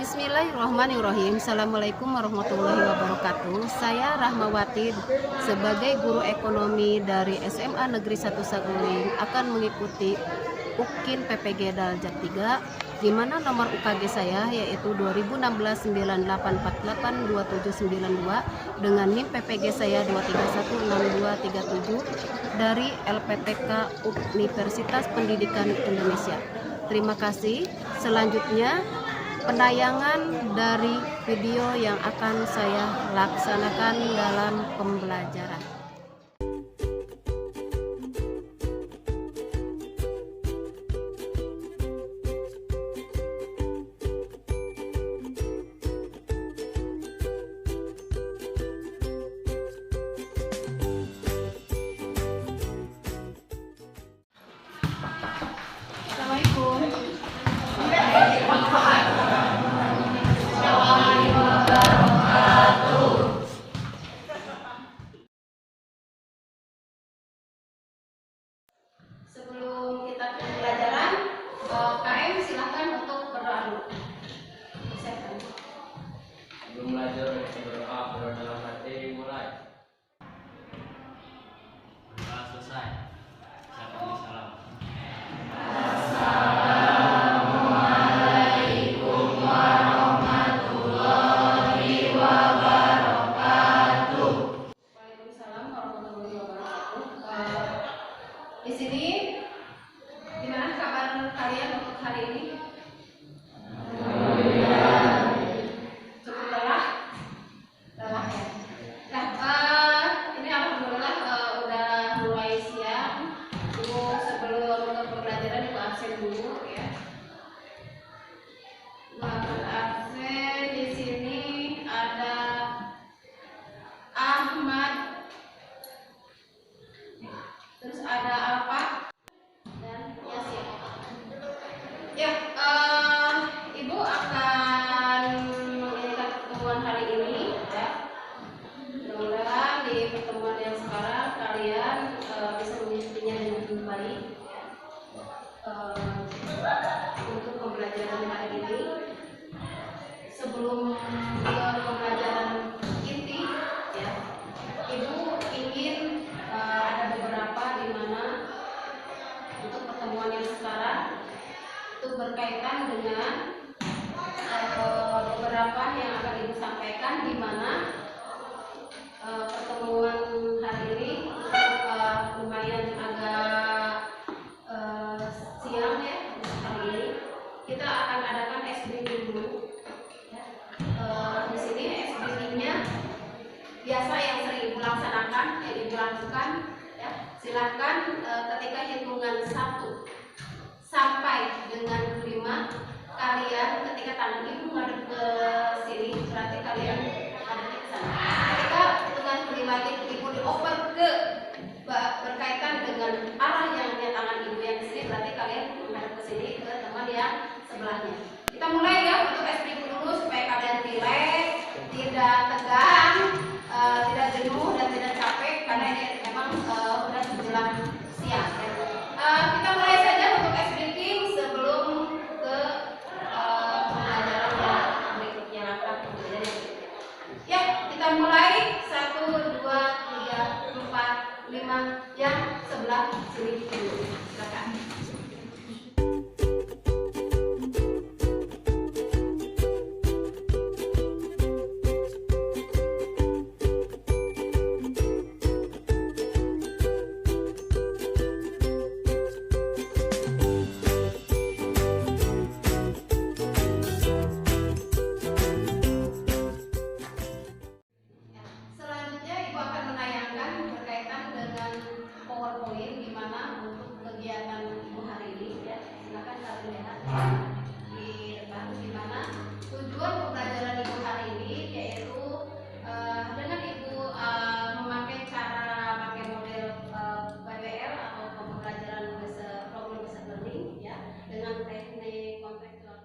Bismillahirrahmanirrahim. Assalamualaikum warahmatullahi wabarakatuh. Saya Rahmawati sebagai guru ekonomi dari SMA Negeri 1 Saguling akan mengikuti UKIN PPG Daljak 3, di mana nomor UKG saya yaitu 201698482792 dengan NIM PPG saya 2316237 dari LPTK Universitas Pendidikan Indonesia. Terima kasih. Selanjutnya penayangan dari video yang akan saya laksanakan dalam pembelajaran. Assalamualaikum. Sebelum kita ke pembelajaran, KM silahkan untuk berdoa dulu. Sebelum belajar berdoa dalam hati mulai. Setelah selesai, saya beri salam. Assalamualaikum warahmatullahi wabarakatuh. Waalaikumsalam warahmatullahi wabarakatuh. Di sini, gimana kabar kalian untuk hari ini? Cukup lelah ya. Nah, ini alhamdulillah udah mulai siang. Ibu sebelum ke pembelajaran ibu absen dulu ya. Ibu absen di sini ada Ahmad, terus ada Alfa dan Yasin. Ya, ibu akan mengingat pertemuan hari ini ya. Mudah-mudahan di pertemuan yang sekarang kalian bisa mengikutinya dengan lebih baik ya. Untuk pembelajaran hari ini, sebelum ke pembelajaran inti ya, ibu ingin ada beberapa di mana untuk pertemuan yang sekarang itu berkaitan dengan beberapa yang akan ibu sampaikan, di mana pertemuan hari ini lumayan agak siang ya. Hari ini kita akan adakan S briefing dulu ya. Di sini S briefingnya biasa yang sering ibu laksanakan, yang ibu lakukan ya. Silakan ketika hitungan 1 sampai dengan 5, kalian ketika tangan ibu ngadep ke sini berarti kalian ada di sana. Ketika hitungan kelima ibu dioper ke berkaitan dengan arah yang tangan ibu yang di sini, berarti kalian menghadap ke sini ke teman yang sebelahnya. Kita mulai ya untuk SPP dulu supaya kalian rileks, tidak tegang, tidak jenuh dan tidak capek karena ini memang sudah menjelang siang. Kita mulai saja untuk S briefing sebelum ke pembelajaran yang berikutnya akan terjadi. Ya, kita mulai 1, 2, 3, 4, 5 yang sebelah sini dulu. Silakan. Selanjutnya ibu akan menayangkan berkaitan dengan PowerPoint, di mana untuk kegiatan ibu hari ini ya. Silakan kalian lihat di depan, di mana tujuan pembelajaran ibu hari ini yaitu dengan ibu memakai cara pakai model PBL atau pembelajaran problem based learning ya, dengan teknik contextual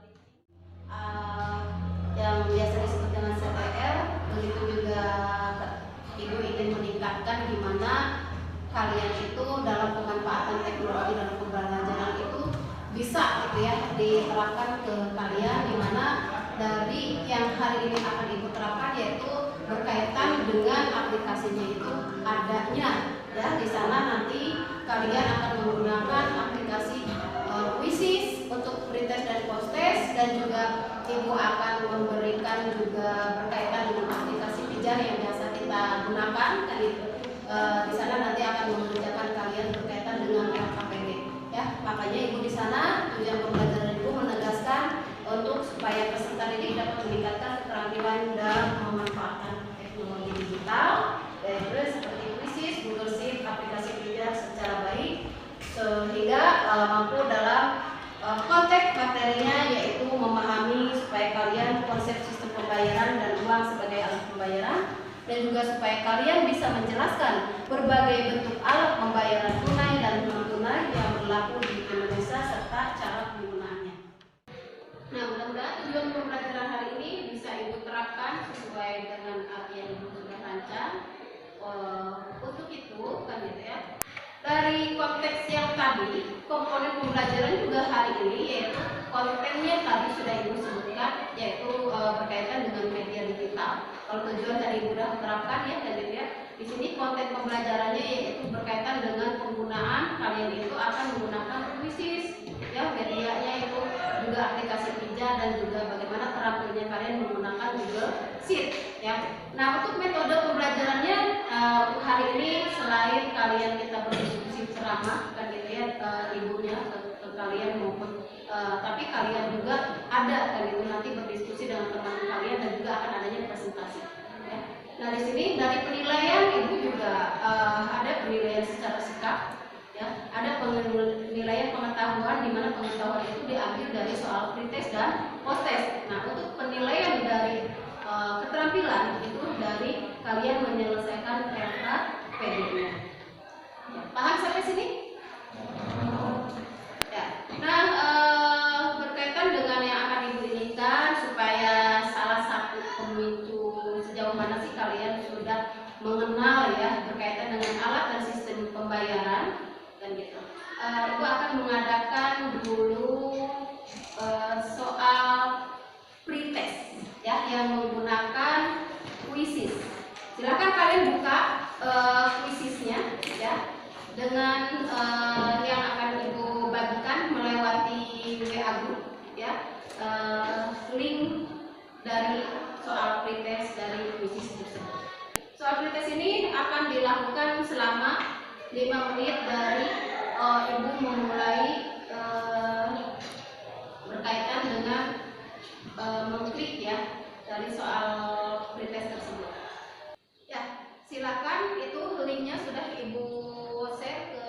yang biasa disebut dengan CTL. Begitu juga ibu ingin meningkatkan di mana kalian itu dalam pemanfaatan teknologi dalam pembelajaran itu bisa gitu ya diterapkan ke kalian, di mana dari yang hari ini akan Ibu terapkan, yaitu berkaitan dengan aplikasinya itu adanya ya di sana. Nanti kalian akan menggunakan aplikasi Quizzes untuk pretest dan posttest, dan juga Ibu akan memberikan juga berkaitan dengan aplikasi pijar yang biasa kita gunakan, dan itu di sana nanti akan mengerjakan kalian berkaitan dengan LKPD ya. Makanya Ibu di sana tujuan pembelajaran Ibu menegaskan untuk supaya peserta didik dapat meningkatkan keterampilan dalam memanfaatkan teknologi digital, yaitu seperti Quizzes, Google Sheet, aplikasi pijar secara baik, sehingga mampu dalam konteks materinya, yaitu memahami supaya kalian konsep sistem pembayaran dan uang sebagai alat pembayaran, dan juga supaya kalian bisa menjelaskan berbagai bentuk alat pembayaran tunai dan non tunai yang berlaku di Indonesia serta cara penggunaannya. Nah, mudah-mudahan tujuan pembelajaran hari ini bisa Ibu terapkan sesuai dengan apa yang Ibu sudah rancang. Untuk itu kan gitu ya, dari konteks yang tadi, komponen pembelajaran juga hari ini, yaitu kontennya tadi sudah Ibu sebutkan, yaitu berkaitan dengan media digital. Kalau tujuan dari Ibu sudah terapkan ya, dan ya, di sini konten pembelajarannya yaitu berkaitan dengan penggunaan kalian itu akan menggunakan Quizzes ya, medianya itu juga aplikasi pijar, dan juga bagaimana terampilnya kalian menggunakan Google Sheet ya. Nah, untuk metode pembelajarannya hari ini selain kalian kita berdiskusi ceramah kan gitu ya, ibunya ke kalian maupun tapi kalian juga ada kan itu nanti berdiskusi dengan teman kalian, dan juga akan adanya presentasi ya. Nah, di sini dari penilaian Ibu juga ada penilaian secara sikap ya, ada penilaian pengetahuan, di mana pengetahuan itu diambil dari soal pretest dan posttest. Nah, untuk penilaian dari keterampilan itu dari kalian menyelesaikan LKPD-nya. Ya, paham sampai sini? Ya. Nah, berkaitan dengan yang akan Ibu inginkan supaya salah satu pemicu sejauh mana sih kalian sudah mengenal ya berkaitan dengan alat dan sistem pembayaran dan gitu. Ibu akan mengadakan dulu soal pretest ya yang menggunakan Quizzes. Silakan kalian buka Quizzesnya ya, dengan yang akan Ibu bagikan melewati WA group ya, link dari soal pretest dari Quizzes tersebut. Soal pretest ini akan dilakukan selama 5 menit dari Ibu memulai berkaitan dengan mengklik ya dari soal pretest tersebut. Ya, silakan, itu linknya sudah Ibu share ke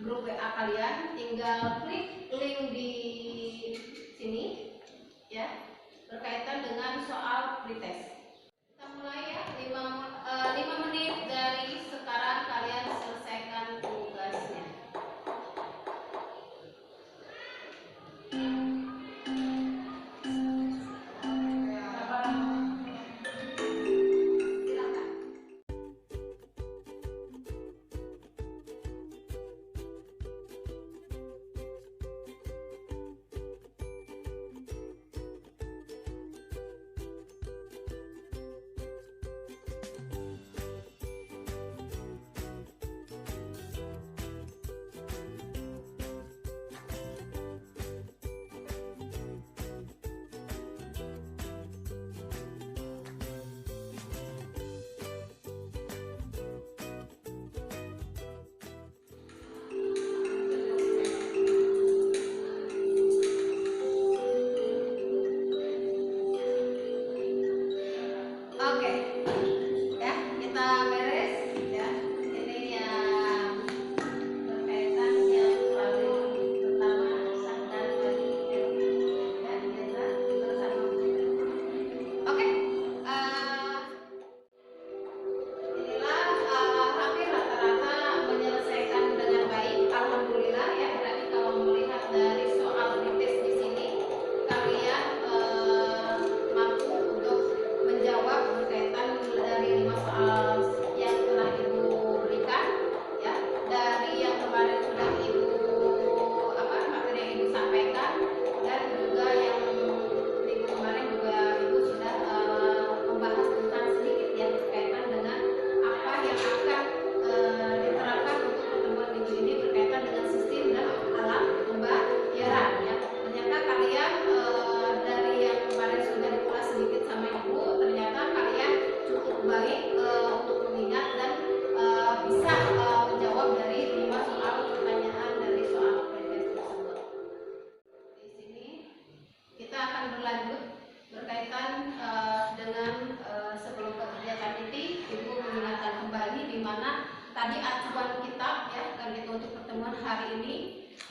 grup WA kalian, tinggal klik link di sini ya berkaitan dengan soal pretest. Kita mulai ya, 5 menit dari sekarang kalian selesaikan tugasnya.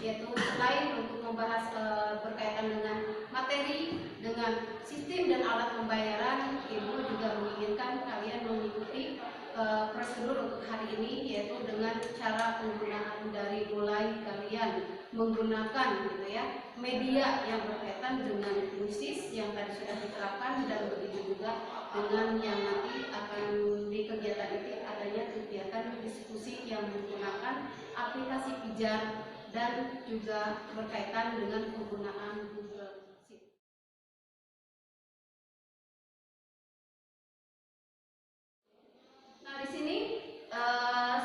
yaitu selain untuk membahas berkaitan dengan materi, dengan sistem dan alat pembayaran, Ibu juga menginginkan kalian mengikuti prosedur untuk hari ini, yaitu dengan cara penggunaan dari mulai kalian menggunakan gitu ya media yang berkaitan dengan puisis yang tadi sudah diterapkan, dan begitu juga dengan yang nanti akan di kegiatan itu adanya kegiatan diskusi yang menggunakan aplikasi pijar dan juga berkaitan dengan penggunaan Google Sheet. Nah, di sini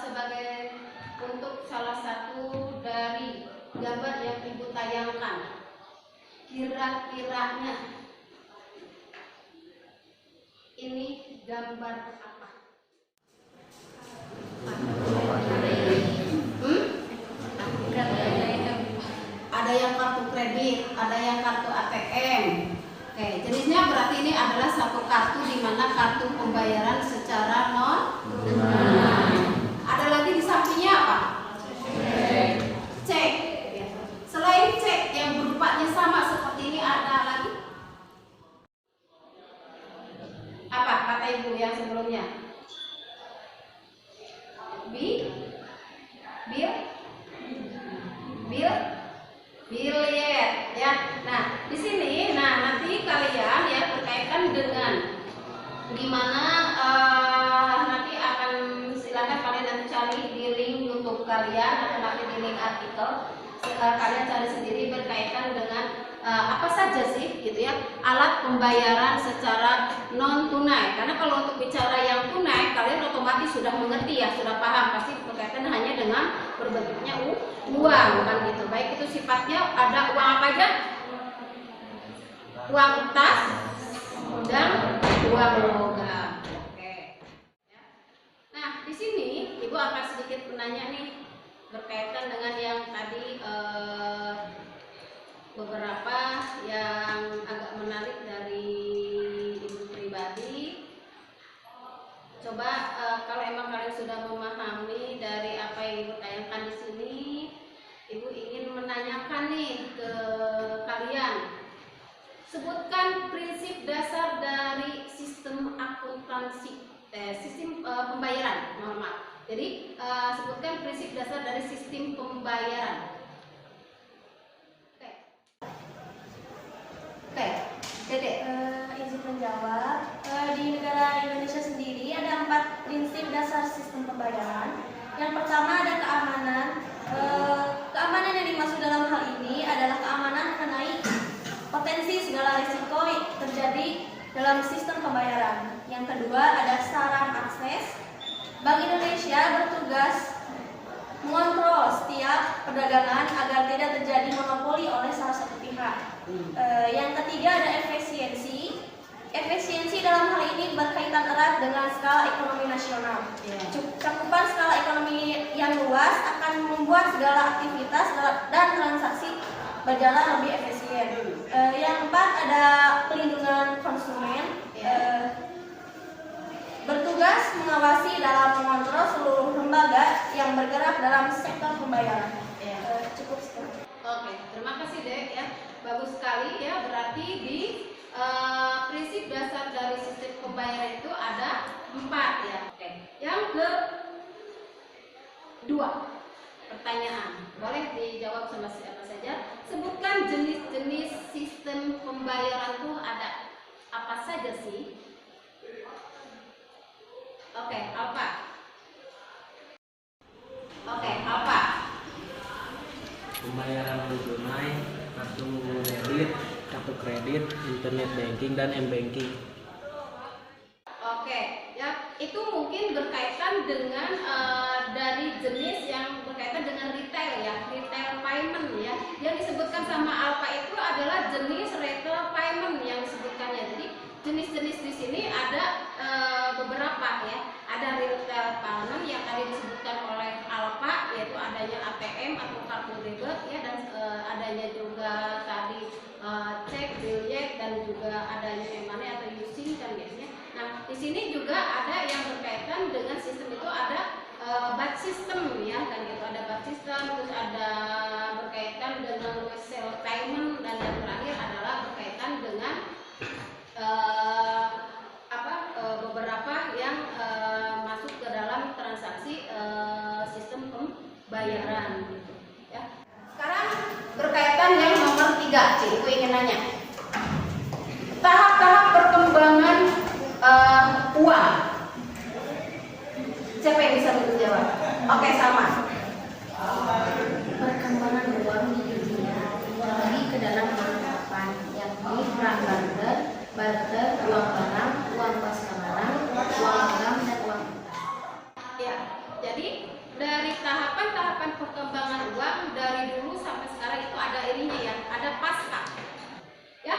sebagai untuk salah satu dari gambar yang Ibu tayangkan, kira-kiranya ini gambar apa? Ada yang kartu kredit, ada yang kartu ATM. Oke, jenisnya berarti ini adalah satu kartu di mana kartu pembayaran secara non tunai. Ada lagi di sampingnya apa? Cek. Selain cek yang berupanya sama seperti ini, ada lagi apa kata Ibu yang sebelumnya? Billet ya. Nah, di sini nanti kalian ya berkaitan dengan gimana nanti akan silakan kalian nanti cari di link YouTube kalian atau nanti di link artikel kalian cari sendiri berkaitan dengan apa saja sih gitu ya alat pembayaran secara non tunai. Karena kalau untuk bicara yang tunai kalian otomatis sudah mengerti ya, sudah paham, pasti berkaitan hanya dengan berbentuknya uang kan gitu. Baik itu sifatnya ada uang apa aja? Uang kertas dan uang logam. Oke. Nah, di sini Ibu akan sedikit menanya nih berkaitan dengan yang tadi beberapa yang agak menarik dari Ibu pribadi. Coba kalau emang kalian sudah memahami dari apa yang Ibu tayangkan di sini, Ibu ingin menanyakan nih ke kalian. Sebutkan prinsip dasar dari sistem akuntansi, sistem pembayaran, mohon maaf. Jadi sebutkan prinsip dasar dari sistem pembayaran. Oke, Dede. Izin menjawab. Di negara Indonesia sendiri ada 4 prinsip dasar sistem pembayaran. Yang pertama ada keamanan. Keamanan yang dimaksud dalam hal ini adalah keamanan mengenai potensi segala risiko terjadi dalam sistem pembayaran. Yang kedua ada saran akses. Bank Indonesia bertugas mengontrol setiap perdagangan agar tidak terjadi monopoli oleh salah satu pihak. Yang ketiga ada efisiensi. Efisiensi dalam hal ini berkaitan erat dengan skala ekonomi nasional. Cakupan skala ekonomi yang luas akan membuat segala aktivitas dan transaksi berjalan lebih efisien. Yang keempat ada pelindungan konsumen. Bertugas mengawasi dalam mengontrol seluruh lembaga yang bergerak dalam sektor pembayaran. Cukup sekian. Oke, terima kasih Dek ya. Bagus sekali ya, berarti di prinsip dasar dari sistem pembayaran itu ada 4 ya. Oke. Yang kedua, pertanyaan. Boleh dijawab sama siapa saja. Sebutkan jenis-jenis sistem pembayaran itu ada apa saja sih? Oke, Alfa. Pembayaran non tunai, kartu debit, kartu kredit, internet banking dan m-banking. Oke, ya itu mungkin berkaitan dengan dari jenis yang berkaitan dengan retail ya, retail payment ya. Yang disebutkan sama Alfa itu adalah jenis retail payment yang disebutkannya. Jadi jenis-jenis di sini ada beberapa ya. Ada retail payment yang tadi disebutkan oleh Alfa, yaitu adanya ATM atau kartu debit ya, dan adanya juga tadi cek, billet, dan juga adanya e-money atau using kan biasanya. Nah, di sini juga ada yang berkaitan dengan sistem itu ada batch system ya kan gitu, ada batch system, terus ada berkaitan 3, Ibu ingin nanya. Tahap-tahap perkembangan uang. Siapa yang bisa menjawab? Oke, sama. Perkembangan uang di dunia dibagi ke dalam 6 tahapan, yakni perang barter, uang barang, uang pasca barang, uang logam, dan uang. Ya, jadi dari tahapan-tahapan perkembangan uang dari dulu sampai sekarang itu ada ininya ya, ada pasca. Ya,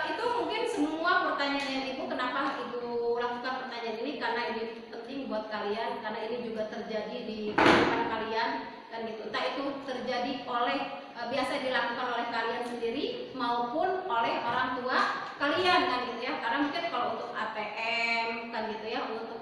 itu mungkin semua pertanyaan Ibu, kenapa Ibu lakukan pertanyaan ini, karena ini penting buat kalian, karena ini juga terjadi di kehidupan kalian kan gitu. Entah itu terjadi oleh biasa dilakukan oleh kalian sendiri maupun oleh orang tua kalian kan gitu ya. Karena mungkin kalau untuk ATM kan gitu ya, untuk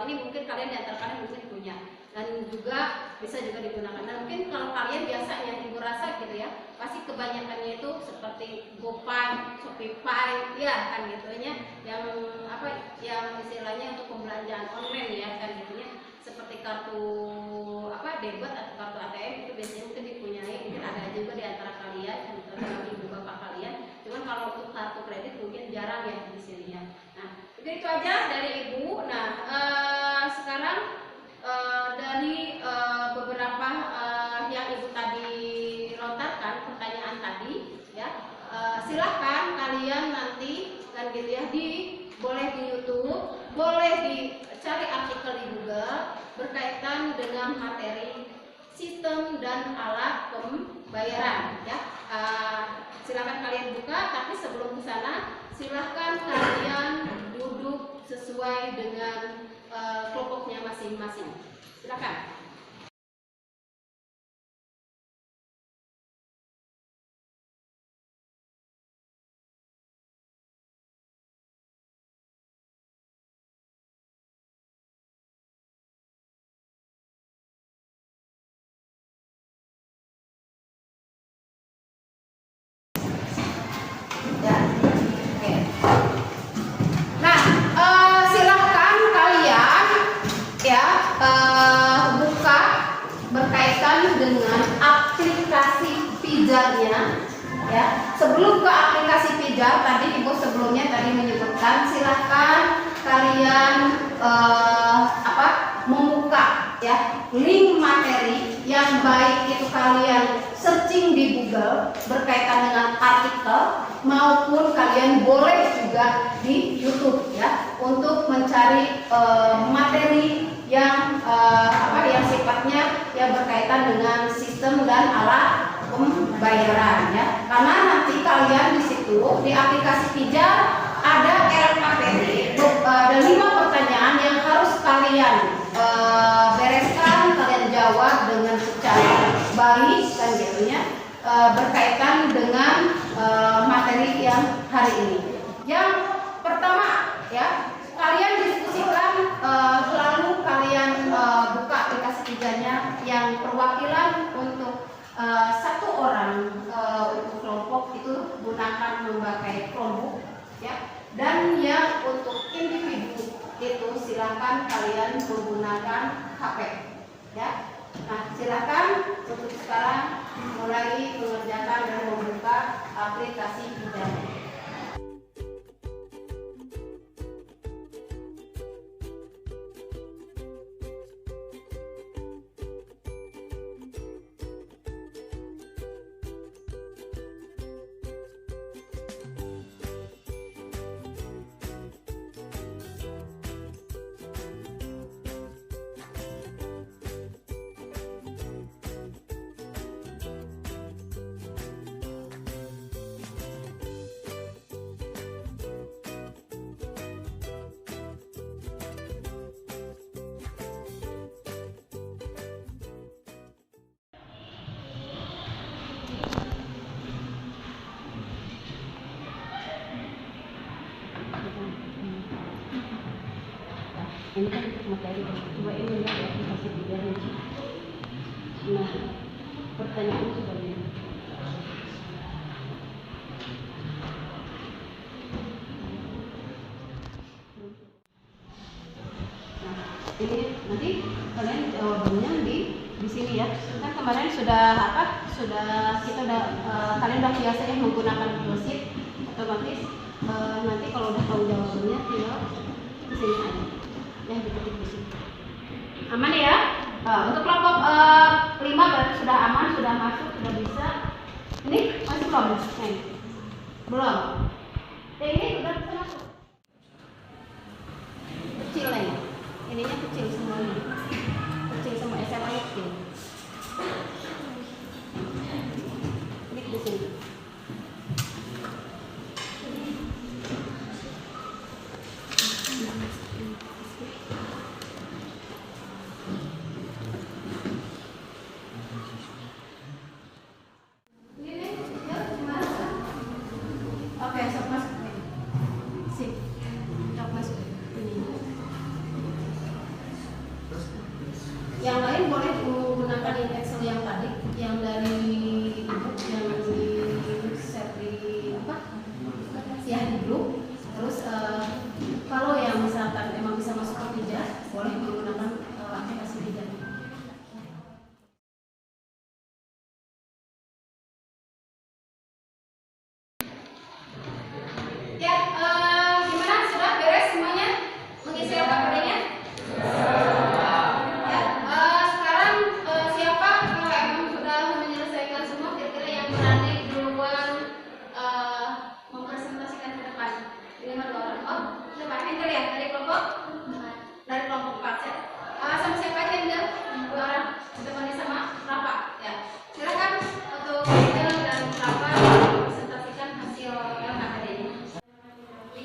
ini mungkin kalian di antara kalian mungkin punya, dan juga bisa juga digunakan. Dan mungkin kalau kalian biasa yang Ibu rasa gitu ya, pasti kebanyakannya itu seperti GoPay, ShopeePay, ya kan gitu ya, yang apa, yang istilahnya untuk pembelanjaan online ya kan gitu ya, seperti kartu apa, debit atau kartu ATM itu biasanya mungkin dipunyai, mungkin ada juga di antara kalian kan, terutama ibu bapak kalian. Cuman kalau untuk kartu kredit mungkin jarang ya di sini ya. Nah, mungkin itu aja dari Ibu. Nah, sekarang dari beberapa yang Ibu tadi lontarkan pertanyaan tadi ya, silahkan kalian nanti kan gitu ya, boleh di YouTube, boleh dicari artikel di Google berkaitan dengan materi sistem dan alat pembayaran ya. Silakan kalian buka, tapi sebelum ke sana silahkan kalian duduk sesuai dengan kelompoknya masing-masing. Silakan. Ya, oke. Nah, silahkan kalian ya buka berkaitan dengan aplikasi pijarnya ya. Sebelum ke aplikasi pijar, tadi Ibu sebelumnya tadi menyebutkan silahkan kalian membuka ya link materi yang baik itu kalian searching di Google berkaitan dengan artikel, maupun kalian boleh juga di YouTube ya untuk mencari materi yang yang sifatnya yang berkaitan dengan sistem dan alat pembayaran ya. Karena nanti kalian di situ di aplikasi pijar ada LKPD, ada 5 pertanyaan yang harus kalian bereskan, kalian jawab dengan secara baik kan gitu ya, berkaitan dengan materi yang hari ini. Yang pertama ya, kalian diskusikan, lalu kalian buka aplikasi pijarnya, yang perwakilan untuk 1 orang untuk kelompok itu gunakan memakai Chromebook ya, dan yang untuk individu itu silakan kalian menggunakan HP ya. Nah, silakan untuk sekarang mulai mengerjakan dan membuka aplikasi pijarnya. Ini kan materi, coba ini ya aplikasi pijarnya. Nah, pertanyaan sudah ini. Nah, ini nanti kalian jawabannya di sini ya. Kan kemarin sudah kita udah kalian udah biasa ya menggunakan Google Sheet, otomatis nanti kalau udah tahu jawabannya tinggal kesini aja ya, diketik di sini. Aman ya? Untuk kelompok 5 berarti sudah aman, sudah masuk, sudah bisa. Ini masih belum? Belum. Ini udah bisa masuk. Kecil ya, ininya kecil semuanya, kecil semua, SMA kecil. Klik di sini. Oke, sok masuk. Sip. Sok masuk. Ini. Yang lain boleh menggunakan Excel yang tadi, yang dari grup, yang di share di apa? Ya di grup. Terus kalau yang misalkan emang bisa masuk ke Pija, boleh menggunakan aplikasi Pija. Ya, gimana? Sudah beres semuanya? Mengisi OKPD-nya? Ya, sekarang siapa kalau emang sudah menyelesaikan semua, kira-kira yang berani duluan mempresentasikan ke depan? Ini dua orang. Oh, depan. Enter ya, dari kelompok? Dari kelompok 4 ya. Sama siapa aja enter? Dua orang. Ditemani sama Rafa. Ya, silakan untuk Enter dan Rafa mempresentasikan hasil LKPD-nya.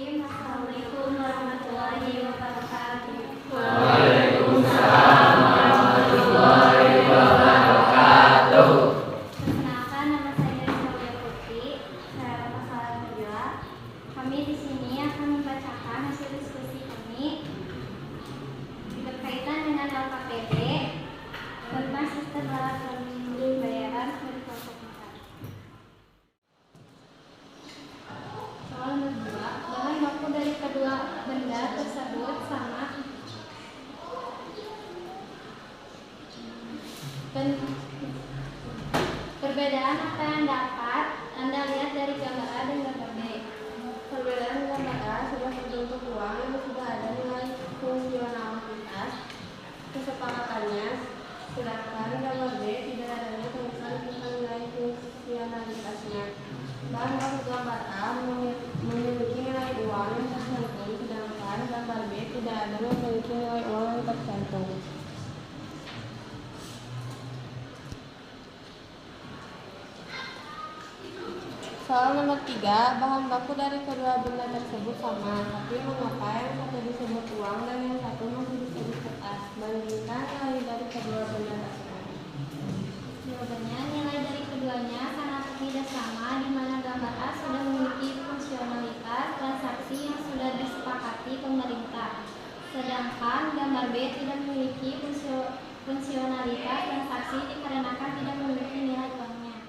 Assalamualaikum warahmatullahi wabarakatuh. Waalaikumsalam warahmatullahi wabarakatuh. Perkenalkan, nama saya Claudia Putri. Saya masalah kedua. Kami di sini akan membacakan hasil diskusi kami berkaitan dengan LKPD tentang sistem alat pembayaran sebagai kelompok 4. Soal nomor 2, bahan baku dari kedua benda tersebut sama dan perbedaan apa yang dapat Anda lihat dari gambar A dan gambar B. Perbedaan gambar A sudah berbentuk uang yang sudah ada nilai fungsionalitas kesepakatannya, sedangkan gambar B tidak adanya tulisan tentang nilai fungsionalitasnya. Bahan baku gambar A memiliki nilai uang yang tercantum, sedangkan gambar B tidak ada memiliki nilai uang yang tercantum. Soal nomor 3, bahan baku dari kedua benda tersebut sama, tapi mengapa yang satu disebut uang dan yang satu masih disebut kertas? Bandingkan nilai dari kedua benda tersebut. Jawabannya, nilai dari keduanya sangat tidak sama, di mana gambar A sudah memiliki fungsionalitas transaksi yang sudah disepakati pemerintah, sedangkan gambar B tidak memiliki fungsionalitas transaksi dikarenakan tidak memiliki nilai uangnya.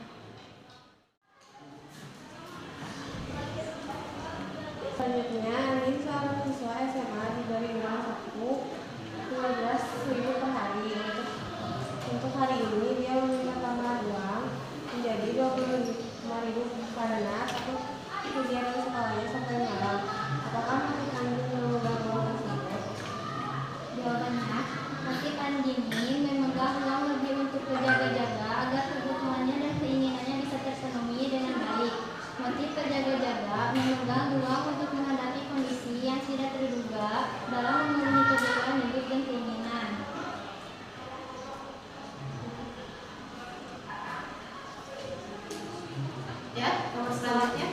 Selanjutnya, ini seorang siswa SMA diberi uang saku 15.000 per hari. Untuk hari ini dia meminta tambahan uang menjadi 25.000 karena takut kegiatan sekolahnya sampai malam. Apakah masih lanjut memegang uang tersebut? Jawabannya, motif Andini memegang uang lebih untuk berjaga-jaga agar kebutuhannya dan keinginannya bisa terpenuhi dengan baik. Motif berjaga-jaga memegang uang untuk menghadapi kondisi yang tidak terduga dalam memenuhi kebutuhan hidup dan keinginan. Ya, nomor selanjutnya.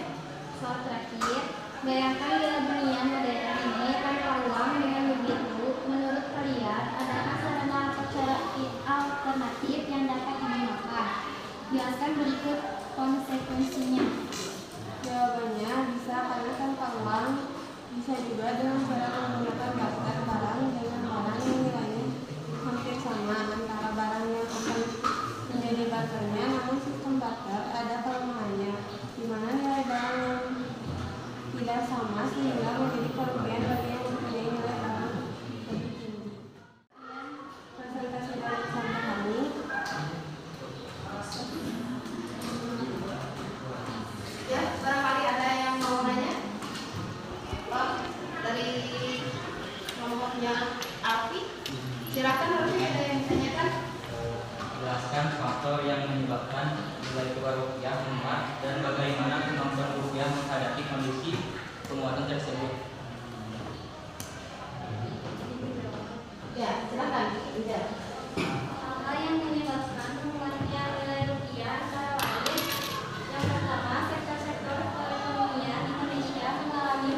Soal terakhir, bayangkan bila dunia modern ini tanpa uang dengan begitu, menurut kalian adakah sarana atau cara alternatif yang dapat digunakan? Jelaskan berikut konsekuensinya. Jawabannya bisa karena tanpa uang, bisa juga dengan cara menggunakan barter barang dengan barang yang nilainya hampir sama antara barang yang akan menjadi barternya, namun sistem barter ada kelemahannya, di mana nilai barang yang tidak sama sehingga menjadi kerugian bagi yang mempunyai nilai barang lebih tinggi. Presentasi dari bersama kami. tukar rupiah menguat dan bagaimana kemampuan rupiah menghadapi kondisi penguatan tersebut. Ya, silakan. Iya. Hal yang menyebabkan menguatnya nilai rupiah antara lain: yang pertama, sektor-sektor perekonomian Indonesia mengalami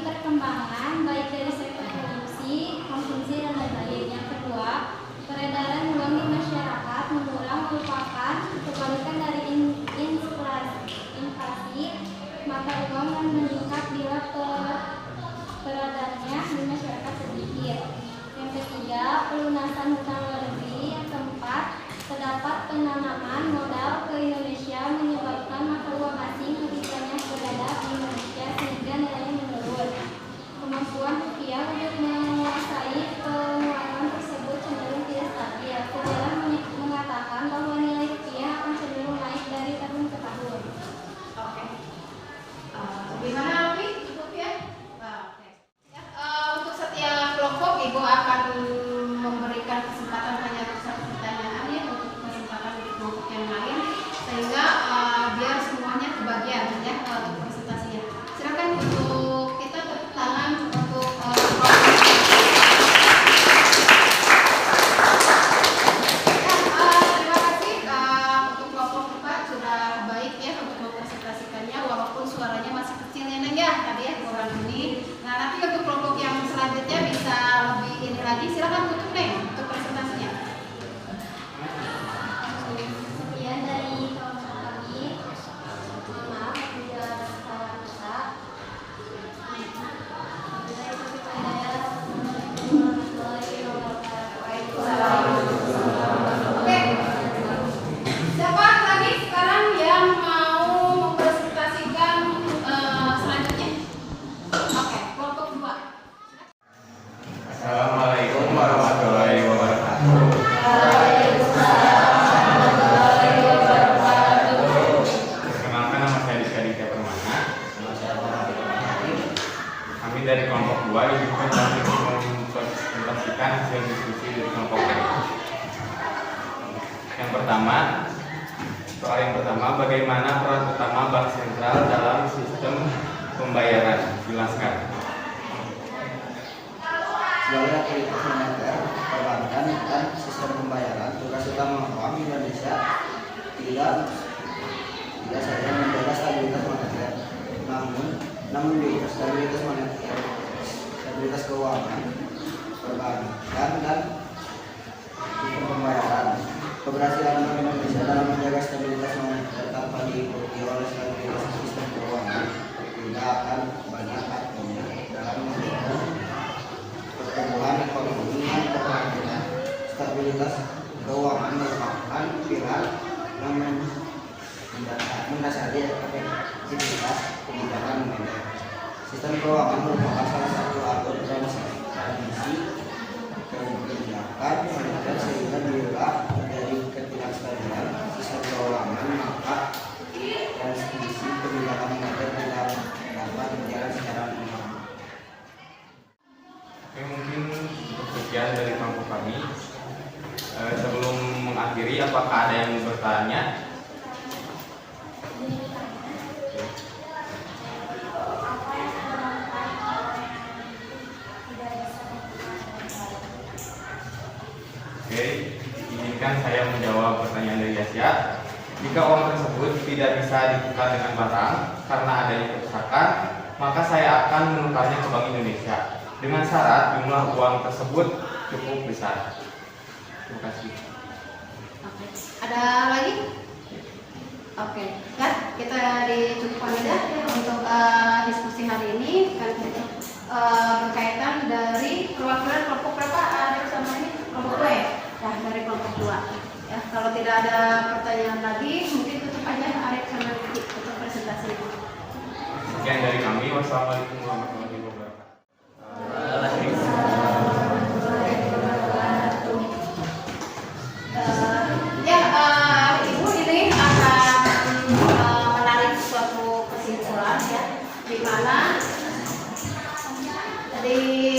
perkembangan baik dari sektor produksi, konsumsi, dan lain-lain. Yang kedua, peredaran uang di masyarakat mengurang merupakan kebalikan dari inflasi, maka uang akan meningkat bila peredarannya di masyarakat sedikit. Yang ketiga, pelunasan hutang luar negeri. Yang keempat, terdapat penanaman modal ke Indonesia menyebabkan mata uang asing lebih banyak berada di Indonesia sehingga nilainya menurun. Kemampuan rupiah untuk menguasai penguatan tersebut cenderung tidak stabil. Sejarah mengatakan bahwa nilai rupiah akan cenderung naik dari tahun ke tahun. Oke. Gimana Alfi? Cukup ya? Oke. Ya, untuk setiap kelompok Ibu akan memberikan kesempatan hanya untuk satu pertanyaan ya, untuk kesempatan di kelompok yang lain, sehingga biar semuanya kebagian ya untuk presentasinya. Silakan untuk kita tepuk tangan untuk terima kasih untuk kelompok 4 sudah baik ya untuk mempresentasikannya, walaupun suaranya masih kecil ya Neng ya tadi ya orang ini. Nah nanti untuk kelompok yang selanjutnya bisa lebih ini lagi, silakan tutup Neng untuk presentasinya. Sekian dari kelompok kami. Mohon maaf apabila ada kesalahan kata. Oke. Siapa lagi sekarang yang mau mempresentasikan selanjutnya? Oke, kelompok 2. Assalamualaikum warahmatullahi wabarakatuh. Perkenalkan, nama saya Rizka Aditya Permana. Kami dari kelompok 2 dibutuhkan untuk mempresentasikan hasil diskusi dari kelompok kami. Soal yang pertama, bagaimana peran utama bank sentral dalam sistem pembayaran? Jelaskan. Sebagai aktivitas moneter, perbankan, dan sistem pembayaran, tugas utama Bank Indonesia tidak saja menjaga stabilitas moneter, namun juga stabilitas moneter, stabilitas keuangan, perbankan, dan sistem pembayaran. Keberhasilan Bank Indonesia dalam menjaga stabilitas moneter tanpa diikuti oleh stabilitas sistem keuangan tidak akan banyak artinya dalam mendukung pertumbuhan ekonomi dan keberlanjutan. Stabilitas keuangan merupakan pilar yang mendasari efektivitas kebijakan moneter. Sistem keuangan merupakan salah satu alat transmisi kebijakan moneter, sehingga bila terjadi ketidakstabilan sistem keuangan, maka transmisi kebijakan moneter tidak dapat berjalan secara normal. Oke, mungkin cukup sekian dari kelompok kami. Sebelum mengakhiri, apakah ada yang bertanya? Oke, izinkan saya menjawab pertanyaan dari Yasya. Jika uang tersebut tidak bisa ditukar dengan barang karena adanya kerusakan, maka saya akan menukarnya ke Bank Indonesia dengan syarat jumlah uang tersebut cukup besar. Terima kasih. Oke. Ada lagi? Oke, ya kita dicukupkan aja ya untuk diskusi hari ini kan berkaitan dari perwakilan kelompok berapa ada sama ini kelompok 2 ya? Nah, dari kelompok 2 ya. Kalau tidak ada pertanyaan lagi, mungkin tutup aja Arif sama Vicky untuk presentasi ini. Sekian dari kami. Wassalamualaikum warahmatullahi wabarakatuh. Ibu ini akan menarik suatu kesimpulan ya, di mana di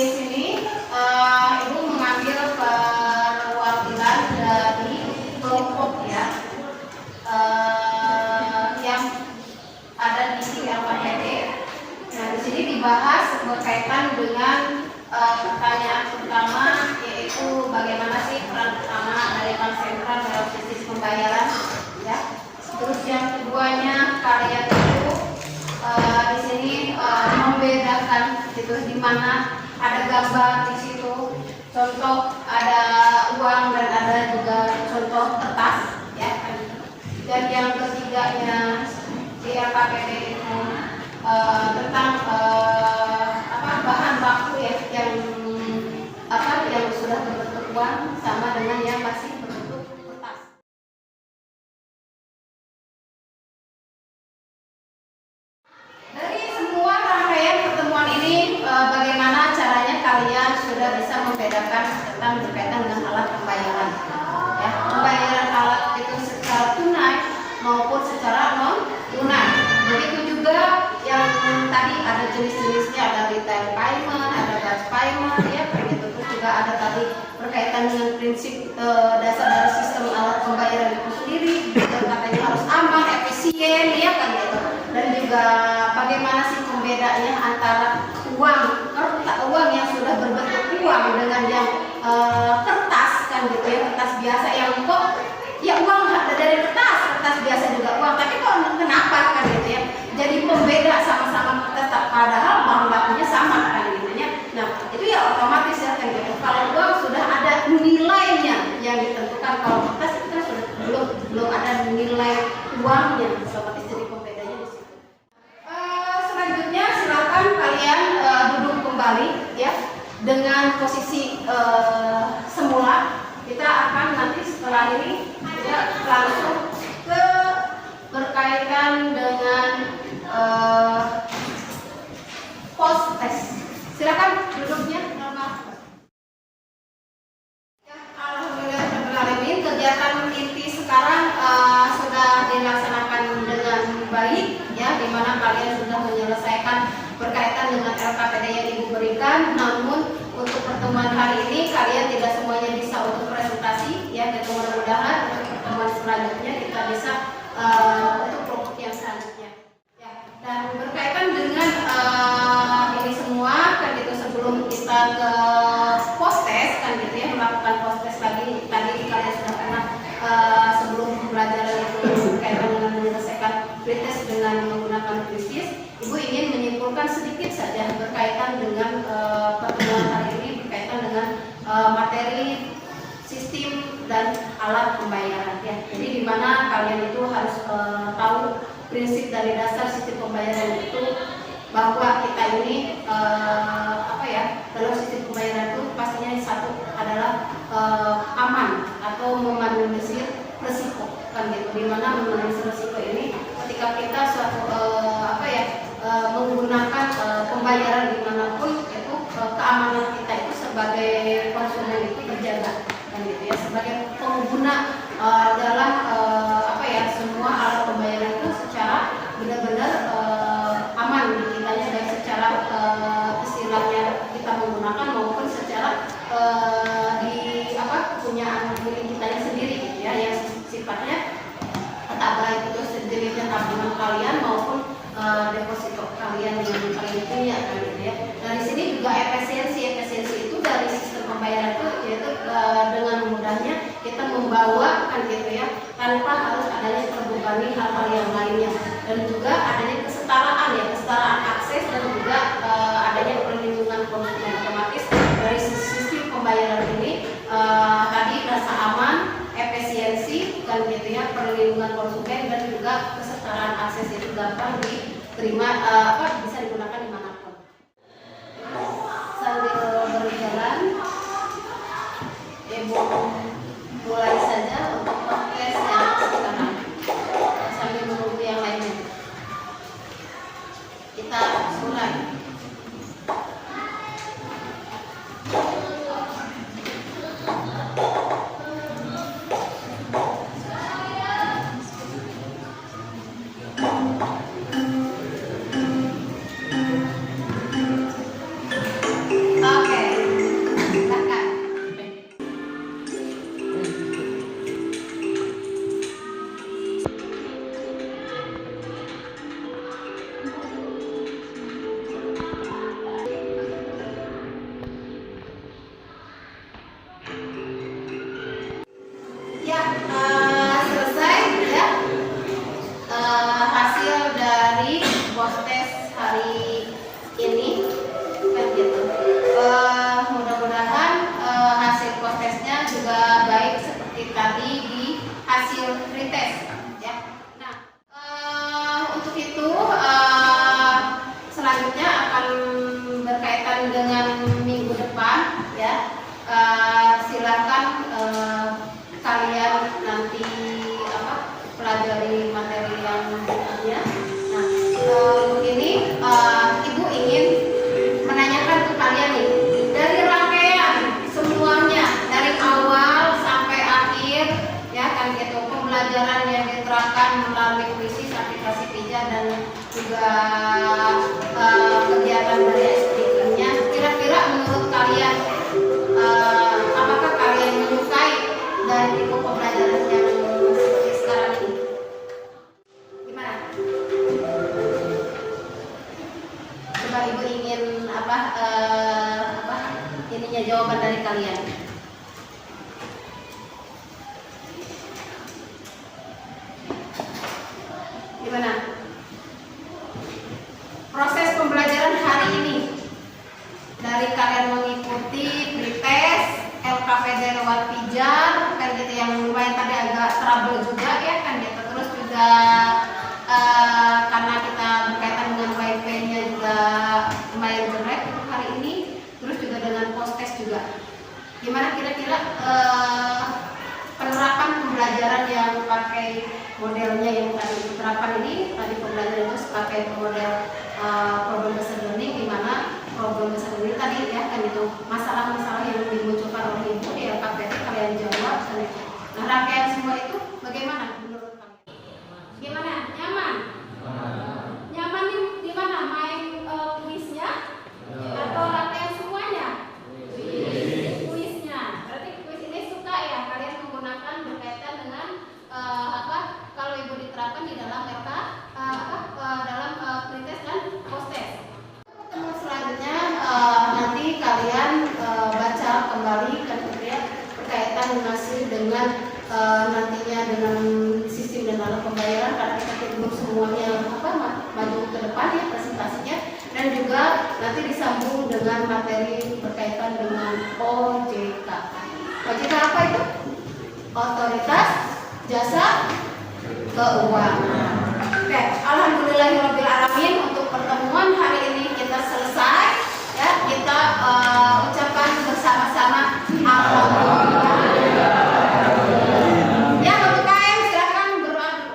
sini Ibu mengambil perwakilan dari gitu, di mana ada gambar di situ, contoh ada uang dan ada juga contoh kertas, ya kan gitu. Dan yang ketiganya di LKPD itu tentang bahan baku ya yang sudah berbentuk uang sama dengan yang masih berbentuk kertas. Dari semua rangkaian pertemuan ini, bagaimana caranya kalian sudah bisa membedakan tentang berkaitan dengan alat pembayaran? Ya, pembayaran alat itu secara tunai maupun secara non tunai. Begitu juga yang tadi ada jenis-jenisnya, ada retail payment, ada batch payment, ya begitu. Terus juga ada tadi berkaitan dengan prinsip dasar dari sistem alat pembayaran itu sendiri, dan katanya harus aman, efisien, ya kan gitu. Dan juga bagaimana sih pembedanya antara uang yang sudah berbentuk uang dengan yang kertas kan gitu ya, kertas biasa yang kok ya uang dari kertas biasa juga uang, tapi kok kenapa kan gitu ya, jadi pembeda sama-sama kertas padahal bahan bakunya sama kan gitu ya. Nah itu ya otomatis ya kan gitu, kalau uang sudah ada nilainya yang ditentukan, kalau kertas itu kan sudah belum ada nilai uangnya, otomatis jadi pembedanya di situ. Selanjutnya silakan kalian duduk kembali ya dengan posisi semula. Kita akan nanti setelah ini kita langsung ke berkaitan dengan post test. Silakan duduknya normal. Ya, alhamdulillah kegiatan inti sekarang sudah dilaksanakan dengan baik ya, di mana kalian sudah menyelesaikan berkaitan dengan LKPD yang Ibu berikan. Namun untuk pertemuan hari ini kalian tidak semuanya bisa untuk presentasi ya, dan mudah-mudahan untuk pertemuan selanjutnya kita bisa untuk kelompok yang selanjutnya ya. Dan berkaitan dengan ini semua kan gitu, sebelum kita ke post test kan gitu ya, melakukan post test lagi, tadi kalian sudah pernah sebelum pembelajaran itu berkaitan dengan menyelesaikan pretest dengan menggunakan krisis. Ibu ingin menyimpulkan sedikit saja berkaitan dengan pertemuan hari ini, berkaitan dengan materi sistem dan alat pembayaran ya. Jadi di mana kalian itu harus tahu prinsip dari dasar sistem pembayaran itu, bahwa kita ini dalam sistem pembayaran itu pastinya satu adalah aman atau meminimalisir risiko kan gitu. Di mana meminimalisir risiko ini ketika kita suatu menggunakan pembayaran dimanapun itu keamanan kita itu sebagai konsumen itu terjaga kan gitu ya, sebagai pengguna dalam semua alat pembayaran itu secara benar-benar aman di kitanya, baik secara istilahnya kita menggunakan maupun secara kepunyaan milik kitanya sendiri gitu ya, yang sifatnya baik itu sejenisnya tabungan kalian maupun deposito kalian yang kalian punya kan gitu ya. Dari sini juga efisiensi itu dari sistem pembayaran itu yaitu dengan mudahnya kita membawa kan gitu ya, tanpa harus adanya terbebani hal-hal yang lainnya, dan juga adanya kesetaraan akses, dan juga adanya perlindungan konsumen. Otomatis dari sistem pembayaran ini tadi rasa aman, efisiensi kan gitu ya, perlindungan konsumen, dan juga kesetaraan akses itu gampang diterima, bisa digunakan dimanapun. Sambil berjalan, Ibu mulai saja untuk podcast yang sekarang sambil menunggu yang lainnya. Kita mulai. Selesai ya hasil dari post test hari ini. hasil pretest ya. Nah, untuk itu selanjutnya akan berkaitan dengan minggu depan ya. Silakan kalian nanti pelajari materi yang berikutnya. Nah, untuk ini Ibu ingin menanyakan ke kalian nih, dari rangkaian semuanya dari awal sampai akhir ya kan gitu, pembelajaran yang diterapkan melalui kuisis, aplikasi pijat dan juga kegiatan dari SPK-nya, kira-kira menurut kalian apakah kalian menyukai dari tipe pembelajaran yang seperti sekarang ini? Gimana? Coba Ibu ingin ininya jawaban dari kalian. Gimana? Proses pembelajaran hari ini dari kalian mengikuti pretest, LKPD lewat pijar kan gitu, yang lumayan tadi agak trouble juga ya kan gitu. Terus juga karena kita berkaitan dengan WIP-nya juga lumayan jelek untuk hari ini. Terus juga dengan post test juga. Gimana kira-kira penerapan pembelajaran yang pakai modelnya yang tadi penerapan ini, tadi pembelajaran itu pakai model problem based learning, di mana problem based learning tadi ya kan itu masalah-masalah yang dimunculkan oleh Ibu di LKPD kalian jawab kan itu. Nah, rangkaian semua itu bagaimana menurut kalian? Gimana? Nyaman? Nyaman di mana? Main kuisnya atau rangkaian semuanya? Kuisnya. Berarti kuis ini suka ya kalian menggunakan berkaitan dengan kalau Ibu diterapkan di dalam dalam pretest dan post test. Pertemuan selanjutnya nanti kalian baca kembali kan ya, berkaitan masih dengan nantinya dengan sistem dan alat pembayaran, karena kita belum semuanya maju ke depan ya presentasinya, dan juga nanti disambung dengan materi berkaitan dengan OJK. OJK apa itu? Otoritas Jasa Keuangan. Oke, alhamdulillahirobbilalamin, untuk pertemuan hari ini kita selesai ya. Kita ucapkan bersama-sama alhamdulillah. Ya, untuk KM silakan berdoa dulu.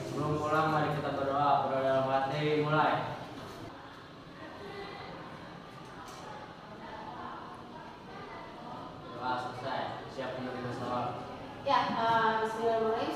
Sebelum pulang mari kita berdoa dalam hati, mulai. Doa selesai, siap menerima salam. Ya, bismillahirrahmanirrahim.